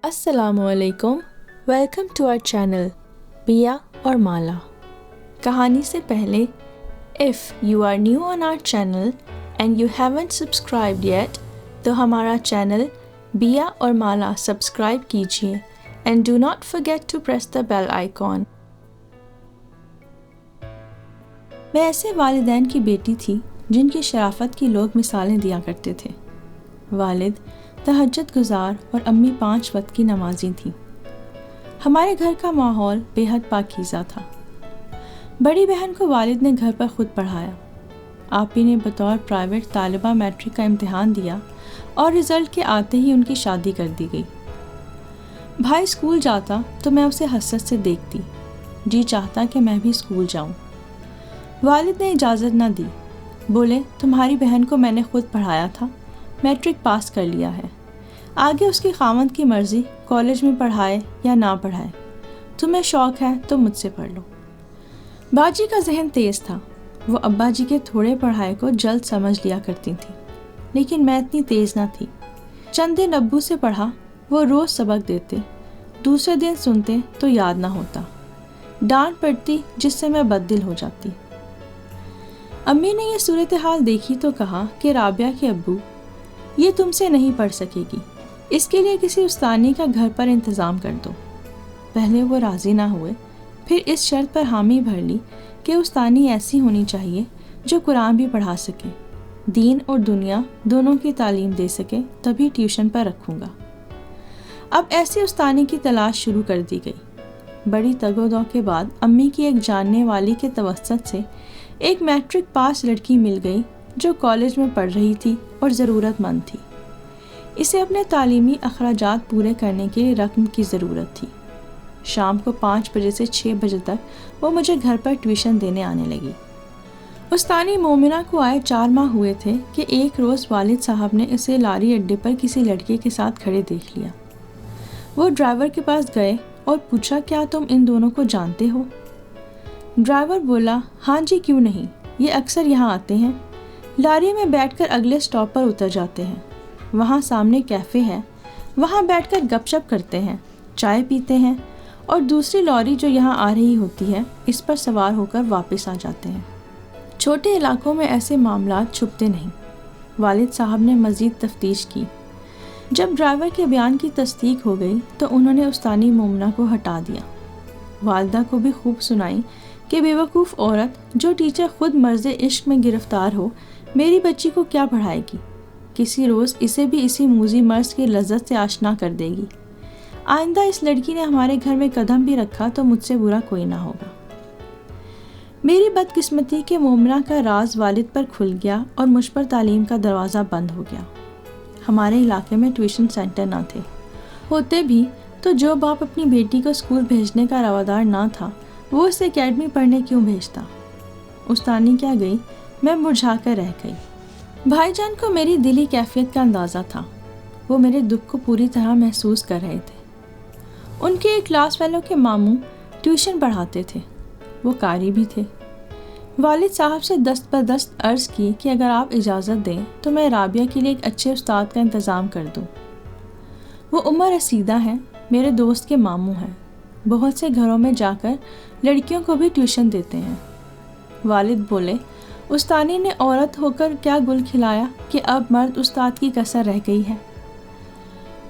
السلام علیکم، welcome to our channel بیا اور مالا۔ کہانی سے پہلے if you are new on our channel and you haven't subscribed yet تو ہمارا چینل بیا اور مالا سبسکرائب کیجیے and do not forget to press the bell icon. میں ایسے والدین کی بیٹی تھی جن کی شرافت کی لوگ مثالیں دیا کرتے تھے۔ والد تہجد گزار اور امی 5 وقت کی نمازی تھیں۔ ہمارے گھر کا ماحول بے حد پاکیزہ تھا۔ بڑی بہن کو والد نے گھر پر خود پڑھایا۔ آپی نے بطور پرائیویٹ طالبہ میٹرک کا امتحان دیا اور رزلٹ کے آتے ہی ان کی شادی کر دی گئی۔ بھائی اسکول جاتا تو میں اسے حسرت سے دیکھتی، جی چاہتا کہ میں بھی اسکول جاؤں۔ والد نے اجازت نہ دی، بولے تمہاری بہن کو میں نے خود پڑھایا تھا، میٹرک پاس کر لیا ہے، آگے اس کی خاوند کی مرضی کالج میں پڑھائے یا نہ پڑھائے، تمہیں شوق ہے تو مجھ سے پڑھ لو۔ باجی کا ذہن تیز تھا، وہ ابا جی کے تھوڑے پڑھائے کو جلد سمجھ لیا کرتی تھی، لیکن میں اتنی تیز نہ تھی۔ چند دن ابو سے پڑھا، وہ روز سبق دیتے، دوسرے دن سنتے تو یاد نہ ہوتا، ڈانٹ پڑتی جس سے میں بددل ہو جاتی۔ امی نے یہ صورتحال دیکھی تو کہا کہ رابعہ کے ابو یہ تم سے نہیں پڑھ سکے گی، اس کے لیے کسی استانی کا گھر پر انتظام کر دو۔ پہلے وہ راضی نہ ہوئے، پھر اس شرط پر حامی بھر لی کہ استانی ایسی ہونی چاہیے جو قرآن بھی پڑھا سکے، دین اور دنیا دونوں کی تعلیم دے سکے، تبھی ٹیوشن پر رکھوں گا۔ اب ایسی استانی کی تلاش شروع کر دی گئی۔ بڑی تگ و دو کے بعد امی کی ایک جاننے والی کے توسط سے ایک میٹرک پاس لڑکی مل گئی جو کالج میں پڑھ رہی تھی اور ضرورت مند تھی۔ اسے اپنے تعلیمی اخراجات پورے کرنے کے لیے رقم کی ضرورت تھی۔ شام کو 5 بجے سے 6 بجے تک وہ مجھے گھر پر ٹیوشن دینے آنے لگی۔ استانی مومنہ کو آئے 4 ماہ ہوئے تھے کہ ایک روز والد صاحب نے اسے لاری اڈے پر کسی لڑکے کے ساتھ کھڑے دیکھ لیا۔ وہ ڈرائیور کے پاس گئے اور پوچھا کیا تم ان دونوں کو جانتے ہو؟ ڈرائیور بولا ہاں جی کیوں نہیں، یہ اکثر یہاں آتے ہیں، لاری میں بیٹھ کر اگلے سٹاپ پر اتر جاتے ہیں، وہاں سامنے کیفے ہے، وہاں بیٹھ کر گپ شپ کرتے ہیں، چائے پیتے ہیں، اور دوسری لاری جو یہاں آ رہی ہوتی ہے اس پر سوار ہو کر واپس آ جاتے ہیں۔ چھوٹے علاقوں میں ایسے معاملات چھپتے نہیں۔ والد صاحب نے مزید تفتیش کی۔ جب ڈرائیور کے بیان کی تصدیق ہو گئی تو انہوں نے استانی مومنہ کو ہٹا دیا۔ والدہ کو بھی خوب سنائی کہ بیوقوف عورت جو ٹیچر خود مرض عشق میں گرفتار ہو میری بچی کو کیا پڑھائے گی، کسی روز اسے بھی اسی موذی مرض کی لذت سے آشنا کر دے گی۔ آئندہ اس لڑکی نے ہمارے گھر میں قدم بھی رکھا تو مجھ سے برا کوئی نہ ہوگا۔ میری بدقسمتی کہ مومنہ کا راز والد پر کھل گیا اور مجھ پر تعلیم کا دروازہ بند ہو گیا۔ ہمارے علاقے میں ٹیوشن سینٹر نہ تھے، ہوتے بھی تو جو باپ اپنی بیٹی کو اسکول بھیجنے کا روادار نہ تھا وہ اسے اکیڈمی پڑھنے کیوں بھیجتا؟ استانی کیا گئی، میں مرجھا کر رہ گئی۔ بھائی جان کو میری دلی کیفیت کا اندازہ تھا، وہ میرے دکھ کو پوری طرح محسوس کر رہے تھے۔ ان کے ایک کلاس فیلو کے ماموں ٹیوشن پڑھاتے تھے، وہ قاری بھی تھے۔ والد صاحب سے دست بدست عرض کی کہ اگر آپ اجازت دیں تو میں رابعہ کے لیے ایک اچھے استاد کا انتظام کر دوں۔ وہ عمر رسیدہ ہیں، میرے دوست کے ماموں ہیں، بہت سے گھروں میں جا کر لڑکیوں کو بھی ٹیوشن دیتے ہیں۔ والد بولے استانی نے عورت ہو کر کیا گل کھلایا کہ اب مرد استاد کی کسر رہ گئی ہے۔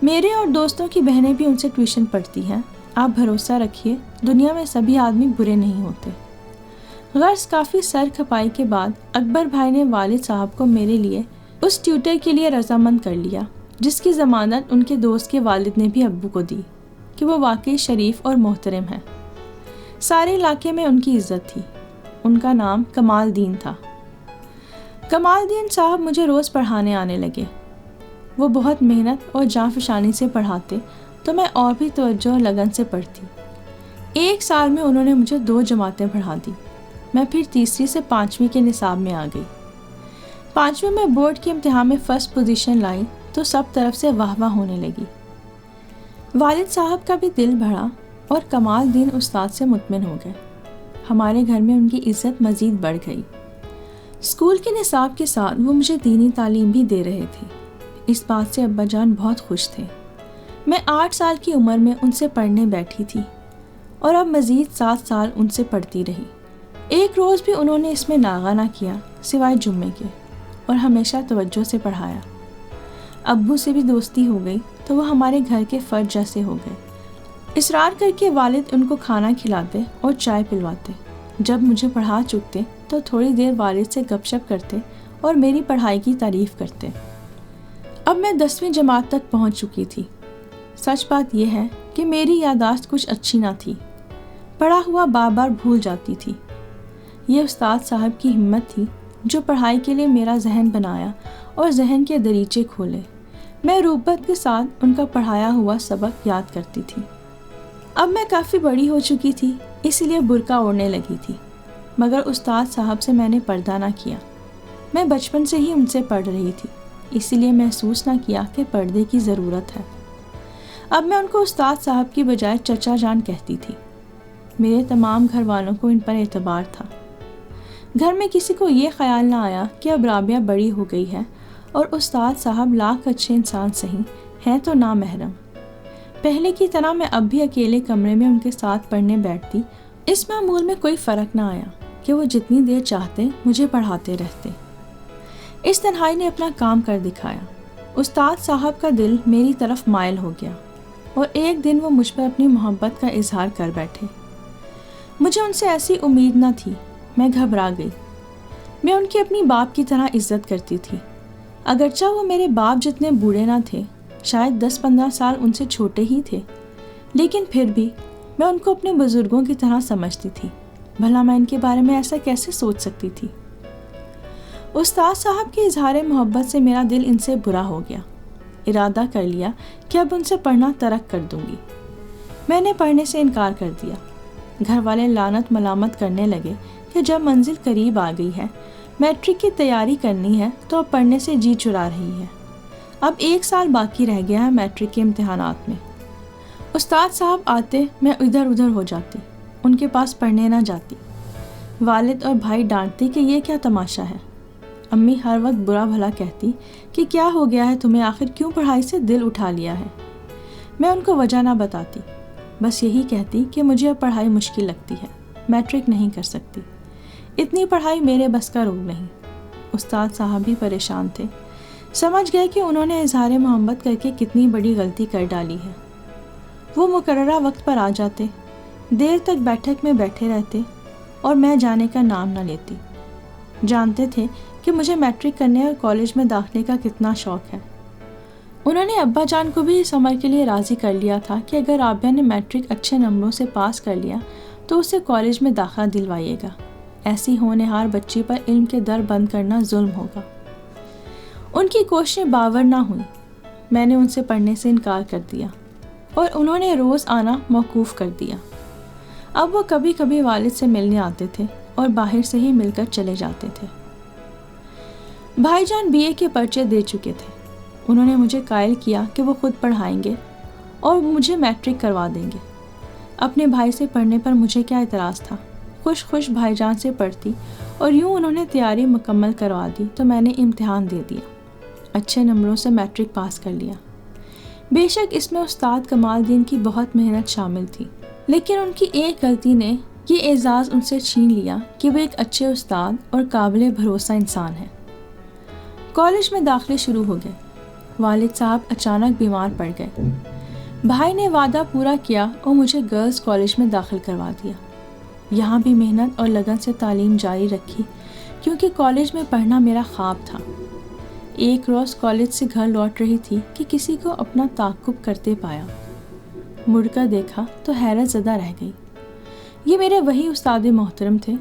میرے اور دوستوں کی بہنیں بھی ان سے ٹیوشن پڑھتی ہیں، آپ بھروسہ رکھیے دنیا میں سبھی آدمی برے نہیں ہوتے۔ غرض کافی سر کھپائی کے بعد اکبر بھائی نے والد صاحب کو میرے لیے اس ٹیوٹر کے لیے رضامند کر لیا جس کی ضمانت ان کے دوست کے والد نے بھی ابو کو دی کہ وہ واقعی شریف اور محترم ہے۔ سارے علاقے میں ان کی عزت تھی۔ ان کا نام کمال دین تھا۔ کمال دین صاحب مجھے روز پڑھانے آنے لگے۔ وہ بہت محنت اور جاں فشانی سے پڑھاتے تو میں اور بھی توجہ اور لگن سے پڑھتی۔ 1 سال میں انہوں نے مجھے 2 جماعتیں پڑھا دی۔ میں پھر تیسری سے 5ویں کے نصاب میں آ گئی۔ 5ویں میں بورڈ کے امتحان میں فرسٹ پوزیشن لائی تو سب طرف سے واہ واہ ہونے لگی۔ والد صاحب کا بھی دل بڑھا اور کمال دین استاد سے مطمئن ہو گئے۔ ہمارے گھر میں ان کی عزت مزید بڑھ گئی۔ اسکول کے نصاب کے ساتھ وہ مجھے دینی تعلیم بھی دے رہے تھے۔ اس بات سے ابا جان بہت خوش تھے۔ میں 8 سال کی عمر میں ان سے پڑھنے بیٹھی تھی اور اب مزید 7 سال ان سے پڑھتی رہی۔ ایک روز بھی انہوں نے اس میں ناغہ نہ کیا سوائے جمعے کے، اور ہمیشہ توجہ سے پڑھایا۔ ابو سے بھی دوستی ہو گئی تو وہ ہمارے گھر کے فرد جیسے ہو گئے۔ اصرار کر کے والد ان کو کھانا کھلاتے اور چائے پلواتے۔ جب مجھے پڑھا چکتے تو تھوڑی دیر والد سے گپ شپ کرتے اور میری پڑھائی کی تعریف کرتے۔ اب میں 10ویں جماعت تک پہنچ چکی تھی۔ سچ بات یہ ہے کہ میری یادداشت کچھ اچھی نہ تھی، پڑھا ہوا بار بار بھول جاتی تھی۔ یہ استاد صاحب کی ہمت تھی جو پڑھائی کے لیے میرا ذہن بنایا اور ذہن کے دریچے کھولے۔ میں رغبت کے ساتھ ان کا پڑھایا ہوا سبق یاد کرتی تھی۔ اب میں کافی بڑی ہو چکی تھی، اس لیے برقع اوڑھنے لگی تھی، مگر استاد صاحب سے میں نے پردہ نہ کیا۔ میں بچپن سے ہی ان سے پڑھ رہی تھی، اس لیے محسوس نہ کیا کہ پردے کی ضرورت ہے۔ اب میں ان کو استاد صاحب کی بجائے چچا جان کہتی تھی۔ میرے تمام گھر والوں کو ان پر اعتبار تھا۔ گھر میں کسی کو یہ خیال نہ آیا کہ اب رابعہ بڑی ہو گئی ہے اور استاد صاحب لاکھ اچھے انسان صحیح ہیں تو نامحرم۔ پہلے کی طرح میں اب بھی اکیلے کمرے میں ان کے ساتھ پڑھنے بیٹھتی۔ اس معمول میں کوئی فرق نہ آیا کہ وہ جتنی دیر چاہتے مجھے پڑھاتے رہتے۔ اس تنہائی نے اپنا کام کر دکھایا۔ استاد صاحب کا دل میری طرف مائل ہو گیا اور ایک دن وہ مجھ پر اپنی محبت کا اظہار کر بیٹھے۔ مجھے ان سے ایسی امید نہ تھی، میں گھبرا گئی۔ میں ان کی اپنی باپ کی طرح عزت کرتی تھی، اگرچہ وہ میرے باپ جتنے بوڑھے نہ تھے، شاید 10-15 سال ان سے چھوٹے ہی تھے، لیکن پھر بھی میں ان کو اپنے بزرگوں کی طرح سمجھتی تھی۔ بھلا میں ان کے بارے میں ایسا کیسے سوچ سکتی تھی؟ استاد صاحب کے اظہار محبت سے میرا دل ان سے برا ہو گیا۔ ارادہ کر لیا کہ اب ان سے پڑھنا ترک کر دوں گی۔ میں نے پڑھنے سے انکار کر دیا۔ گھر والے لعنت ملامت کرنے لگے کہ جب منزل قریب آ گئی ہے، میٹرک کی تیاری کرنی ہے تو اب پڑھنے سے جی چرا رہی ہے۔ اب 1 سال باقی رہ گیا ہے میٹرک کے امتحانات میں۔ استاد صاحب آتے میں ادھر ادھر ہو جاتی، ان کے پاس پڑھنے نہ جاتی۔ والد اور بھائی ڈانٹتے کہ یہ کیا تماشا ہے۔ امی ہر وقت برا بھلا کہتی کہ کیا ہو گیا ہے تمہیں، آخر کیوں پڑھائی سے دل اٹھا لیا ہے۔ میں ان کو وجہ نہ بتاتی، بس یہی کہتی کہ مجھے اب پڑھائی مشکل لگتی ہے، میٹرک نہیں کر سکتی، اتنی پڑھائی میرے بس کا روگ نہیں۔ استاد صاحب بھی پریشان تھے، سمجھ گئے کہ انہوں نے اظہار محبت کر کے کتنی بڑی غلطی کر ڈالی ہے۔ وہ مقررہ وقت پر آ جاتے، دیر تک بیٹھک میں بیٹھے رہتے اور میں جانے کا نام نہ لیتی۔ جانتے تھے کہ مجھے میٹرک کرنے اور کالج میں داخلے کا کتنا شوق ہے۔ انہوں نے ابا جان کو بھی اس عمر کے لیے راضی کر لیا تھا کہ اگر رابعہ نے میٹرک اچھے نمبروں سے پاس کر لیا تو اسے کالج میں داخلہ دلوائیے گا۔ ایسی ہونہار بچی پر علم کے در بند کرنا ظلم ہوگا۔ ان کی کوششیں باور نہ ہوئیں۔ میں نے ان سے پڑھنے سے انکار کر دیا اور انہوں نے روز آنا موقوف کر دیا۔ اب وہ کبھی کبھی والد سے ملنے آتے تھے اور باہر سے ہی مل کر چلے جاتے تھے۔ بھائی جان BA کے پرچے دے چکے تھے۔ انہوں نے مجھے قائل کیا کہ وہ خود پڑھائیں گے اور مجھے میٹرک کروا دیں گے۔ اپنے بھائی سے پڑھنے پر مجھے کیا اعتراض تھا؟ خوش بھائی جان سے پڑھتی اور یوں انہوں نے تیاری مکمل کروا دی تو میں نے امتحان دے دیا، اچھے نمبروں سے میٹرک پاس کر لیا۔ بے شک اس میں استاد کمال الدین کی بہت محنت شامل تھی، لیکن ان کی ایک غلطی نے یہ اعزاز ان سے چھین لیا کہ وہ ایک اچھے استاد اور قابل بھروسہ انسان ہیں۔ کالج میں داخلے شروع ہو گئے۔ والد صاحب اچانک بیمار پڑ گئے۔ بھائی نے وعدہ پورا کیا اور مجھے گرلز کالج میں داخل کروا دیا۔ یہاں بھی محنت اور لگن سے تعلیم جاری رکھی کیونکہ کالج میں پڑھنا میرا خواب تھا۔ ایک روز کالج سے گھر لوٹ رہی تھی کہ کسی کو اپنا تعقب کرتے پایا۔ مڑ کر دیکھا تو حیرت زدہ رہ گئی۔ یہ میرے وہی استاد محترم تھے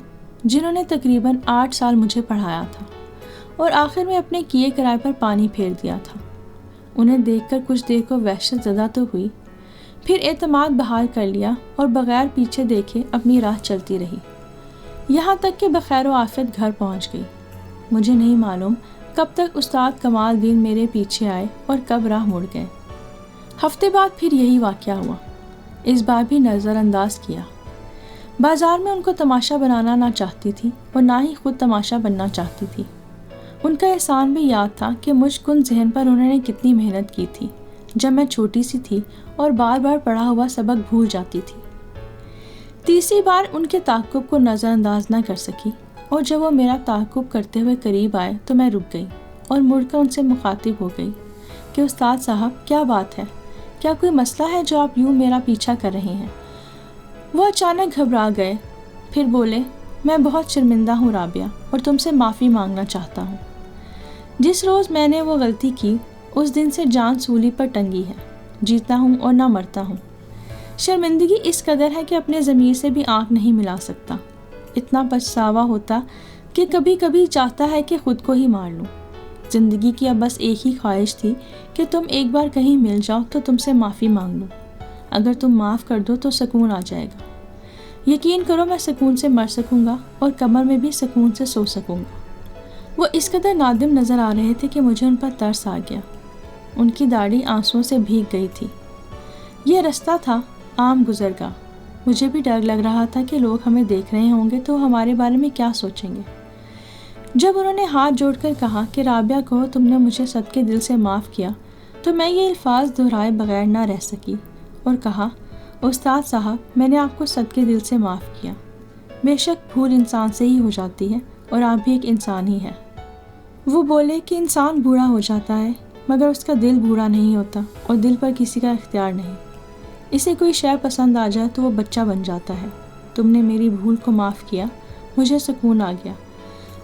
جنہوں نے تقریباً 8 سال مجھے پڑھایا تھا اور آخر میں اپنے کیے کرائے پر پانی پھیر دیا تھا۔ انہیں دیکھ کر کچھ دیر کو وحشت زدہ تو ہوئی، پھر اعتماد بحال کر لیا اور بغیر پیچھے دیکھے اپنی راہ چلتی رہی، یہاں تک کہ بخیر و عافیت گھر پہنچ گئی۔ مجھے نہیں معلوم کب تک استاد کمال الدین میرے پیچھے آئے اور کب راہ مڑ گئے۔ ہفتے بعد پھر یہی واقعہ ہوا، اس بار بھی نظر انداز کیا۔ بازار میں ان کو تماشا بنانا نہ چاہتی تھی اور نہ ہی خود تماشا بننا چاہتی تھی۔ ان کا احسان بھی یاد تھا کہ مجھ کن ذہن پر انہوں نے کتنی محنت کی تھی، جب میں چھوٹی سی تھی اور بار بار پڑھا ہوا سبق بھول جاتی تھی۔ تیسری بار ان کے تعاقب کو نظر انداز نہ کر سکی، اور جب وہ میرا تعاقب کرتے ہوئے قریب آئے تو میں رک گئی اور مڑ کر ان سے مخاطب ہو گئی کہ استاد صاحب کیا بات ہے، کیا کوئی مسئلہ ہے جو آپ یوں میرا پیچھا کر رہے ہیں؟ وہ اچانک گھبرا گئے، پھر بولے، میں بہت شرمندہ ہوں رابعہ، اور تم سے معافی مانگنا چاہتا ہوں۔ جس روز میں نے وہ غلطی کی اس دن سے جان سولی پر ٹنگی ہے، جیتا ہوں اور نہ مرتا ہوں۔ شرمندگی اس قدر ہے کہ اپنے ضمیر سے بھی آنکھ نہیں ملا سکتا، اتنا پچھتاوا ہوتا کہ کبھی کبھی چاہتا ہے کہ خود کو ہی مار لوں۔ زندگی کی اب بس ایک ہی خواہش تھی کہ تم ایک بار کہیں مل جاؤ تو تم سے معافی مانگ لوں، اگر تم معاف کر دو تو سکون آ جائے گا۔ یقین کرو میں سکون سے مر سکوں گا اور کمر میں بھی سکون سے سو سکوں گا۔ وہ اس قدر نادم نظر آ رہے تھے کہ مجھے ان پر ترس آ گیا۔ ان کی داڑھی آنسوؤں سے بھیگ گئی تھی۔ یہ رستہ تھا عام گزرگاہ۔ مجھے بھی ڈر لگ رہا تھا کہ لوگ ہمیں دیکھ رہے ہوں گے تو ہمارے بارے میں کیا سوچیں گے۔ جب انہوں نے ہاتھ جوڑ کر کہا کہ رابعہ کہو تم نے مجھے صدقے دل سے معاف کیا، تو میں یہ الفاظ دہرائے بغیر نہ رہ سکی اور کہا، استاد صاحب میں نے آپ کو صدقے دل سے معاف کیا۔ بے شک بھول انسان سے ہی ہو جاتی ہے اور آپ بھی ایک انسان ہی ہے۔ وہ بولے کہ انسان بوڑھا ہو جاتا ہے مگر اس کا دل بوڑھا نہیں ہوتا، اور دل پر کسی کا اختیار نہیں۔ اسے کوئی شے پسند آ جائے تو وہ بچہ بن جاتا ہے۔ تم نے میری بھول کو معاف کیا، مجھے سکون آ گیا۔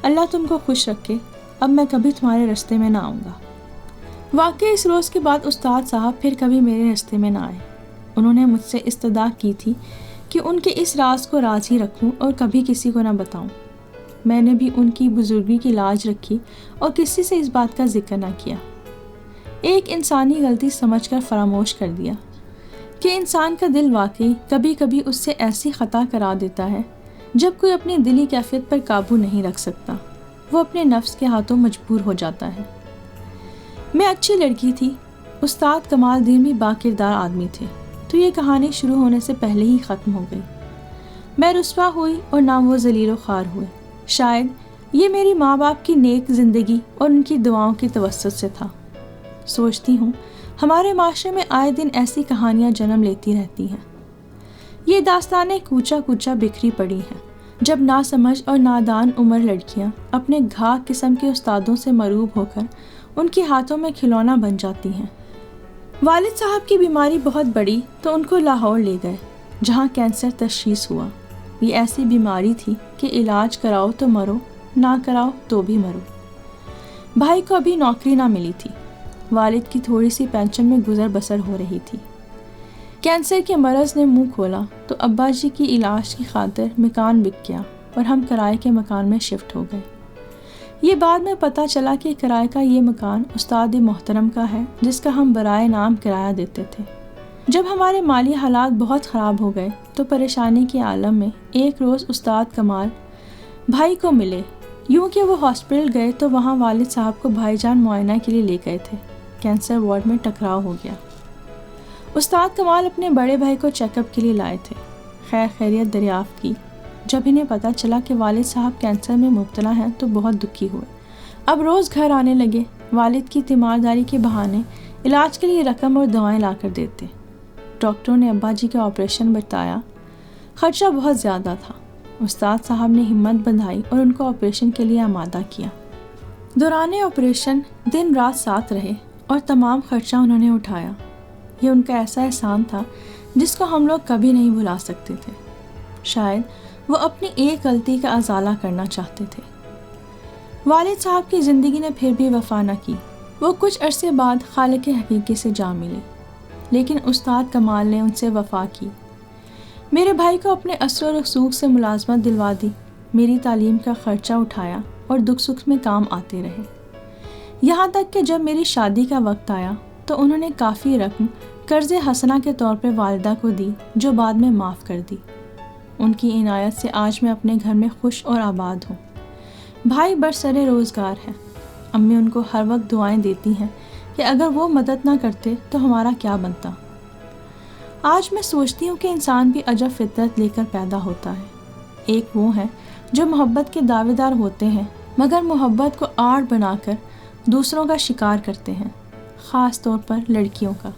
اللہ تم کو خوش رکھے، اب میں کبھی تمہارے راستے میں نہ آؤں گا۔ واقعی اس روز کے بعد استاد صاحب پھر کبھی میرے راستے میں نہ آئے۔ انہوں نے مجھ سے استدعا کی تھی کہ ان کے اس راز کو راز ہی رکھوں اور کبھی کسی کو نہ بتاؤں۔ میں نے بھی ان کی بزرگی کی لاج رکھی اور کسی سے اس بات کا ذکر نہ کیا۔ ایک انسانی غلطی سمجھ کر فراموش کر دیا کہ انسان کا دل واقعی کبھی کبھی اس سے ایسی خطا کرا دیتا ہے جب کوئی اپنی دلی کیفیت پر قابو نہیں رکھ سکتا، وہ اپنے نفس کے ہاتھوں مجبور ہو جاتا ہے۔ میں اچھی لڑکی تھی، استاد کمال الدین بھی باکردار آدمی تھے، تو یہ کہانی شروع ہونے سے پہلے ہی ختم ہو گئی۔ میں رسوا ہوئی اور نہ وہ ذلیل و خوار ہوئے۔ شاید یہ میری ماں باپ کی نیک زندگی اور ان کی دعاؤں کی توسط سے تھا۔ سوچتی ہوں ہمارے معاشرے میں آئے دن ایسی کہانیاں جنم لیتی رہتی ہیں۔ یہ داستانیں کوچا کوچا بکھری پڑی ہیں، جب ناسمجھ اور نادان عمر لڑکیاں اپنے گھا قسم کے استادوں سے مروب ہو کر ان کے ہاتھوں میں کھلونا بن جاتی ہیں۔ والد صاحب کی بیماری بہت بڑی تو ان کو لاہور لے گئے، جہاں کینسر تشخیص ہوا۔ یہ ایسی بیماری تھی کہ علاج کراؤ تو مرو، نہ کراؤ تو بھی مرو۔ بھائی کو ابھی نوکری نہ ملی تھی، والد کی تھوڑی سی پینشن میں گزر بسر ہو رہی تھی۔ کینسر کے مرض نے منہ کھولا تو ابا جی کی علاج کی خاطر مکان بک گیا اور ہم کرائے کے مکان میں شفٹ ہو گئے۔ یہ بعد میں پتہ چلا کہ کرائے کا یہ مکان استاد محترم کا ہے، جس کا ہم برائے نام کرایہ دیتے تھے۔ جب ہمارے مالی حالات بہت خراب ہو گئے تو پریشانی کے عالم میں ایک روز استاد کمال بھائی کو ملے۔ یوں کہ وہ ہاسپٹل گئے تو وہاں والد صاحب کو بھائی جان معائنہ کے لیے لے گئے تھے۔ کینسر وارڈ میں ٹکراؤ ہو گیا۔ استاد کمال اپنے بڑے بھائی کو چیک اپ کے لیے لائے تھے، خیر خیریت دریافت کی۔ جب انہیں پتہ چلا کہ والد صاحب کینسر میں مبتلا ہیں تو بہت دکھی ہوئے۔ اب روز گھر آنے لگے، والد کی تیمارداری کے بہانے علاج کے لیے رقم اور دوائیں لا کر دیتے۔ ڈاکٹروں نے ابا جی کا آپریشن بتایا، خرچہ بہت زیادہ تھا۔ استاد صاحب نے ہمت بندھائی اور ان کو آپریشن کے لیے آمادہ کیا۔ دوران آپریشن دن رات ساتھ رہے اور تمام خرچہ انہوں نے اٹھایا۔ یہ ان کا ایسا احسان تھا جس کو ہم لوگ کبھی نہیں بھلا سکتے تھے۔ شاید وہ اپنی ایک غلطی کا ازالہ کرنا چاہتے تھے۔ والد صاحب کی زندگی نے پھر بھی وفا نہ کی۔ وہ کچھ عرصے بعد خالق حقیقی سے جا ملے، لیکن استاد کمال نے ان سے وفا کی۔ میرے بھائی کو اپنے اثر و رسوخ سے ملازمت دلوا دی، میری تعلیم کا خرچہ اٹھایا اور دکھ سکھ میں کام آتے رہے۔ یہاں تک کہ جب میری شادی کا وقت آیا تو انہوں نے کافی رقم قرض حسنہ کے طور پہ والدہ کو دی، جو بعد میں معاف کر دی۔ ان کی عنایت سے آج میں اپنے گھر میں خوش اور آباد ہوں۔ بھائی برسر روزگار ہے۔ امی ان کو ہر وقت دعائیں دیتی ہیں کہ اگر وہ مدد نہ کرتے تو ہمارا کیا بنتا۔ آج میں سوچتی ہوں کہ انسان بھی عجب فطرت لے کر پیدا ہوتا ہے۔ ایک وہ ہیں جو محبت کے دعوے دار ہوتے ہیں مگر محبت کو آڑ بنا کر دوسروں کا شکار کرتے ہیں، خاص طور پر لڑکیوں کا۔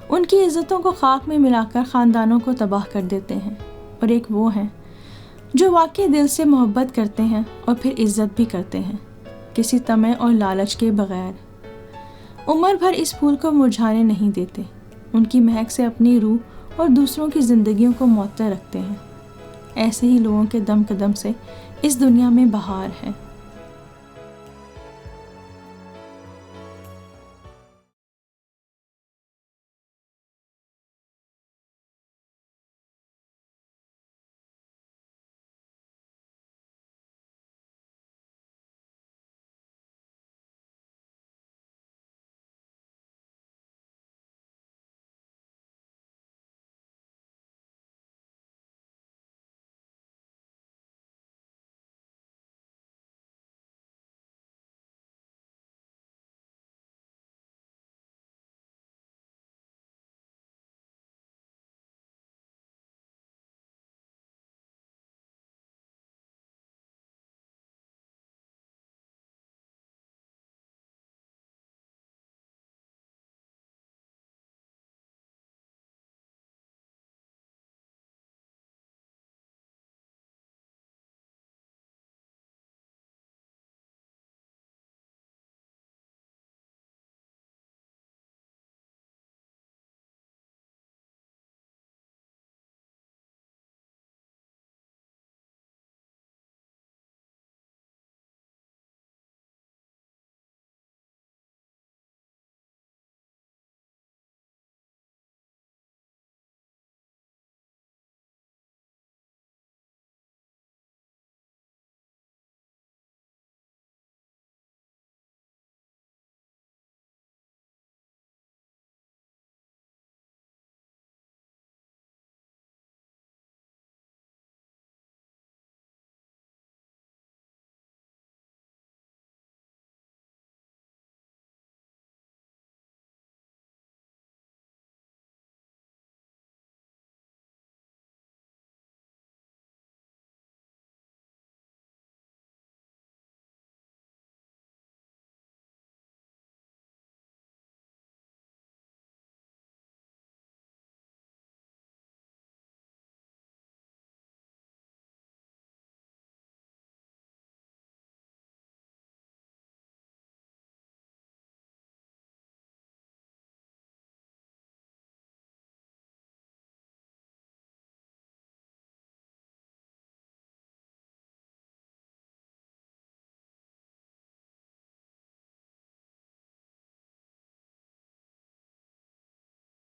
ان کی عزتوں کو خاک میں ملا کر خاندانوں کو تباہ کر دیتے ہیں، اور ایک وہ ہیں جو واقعی دل سے محبت کرتے ہیں اور پھر عزت بھی کرتے ہیں، کسی طمع اور لالچ کے بغیر۔ عمر بھر اس پھول کو مرجھانے نہیں دیتے، ان کی مہک سے اپنی روح اور دوسروں کی زندگیوں کو معطر رکھتے ہیں۔ ایسے ہی لوگوں کے دم قدم سے اس دنیا میں بہار ہے۔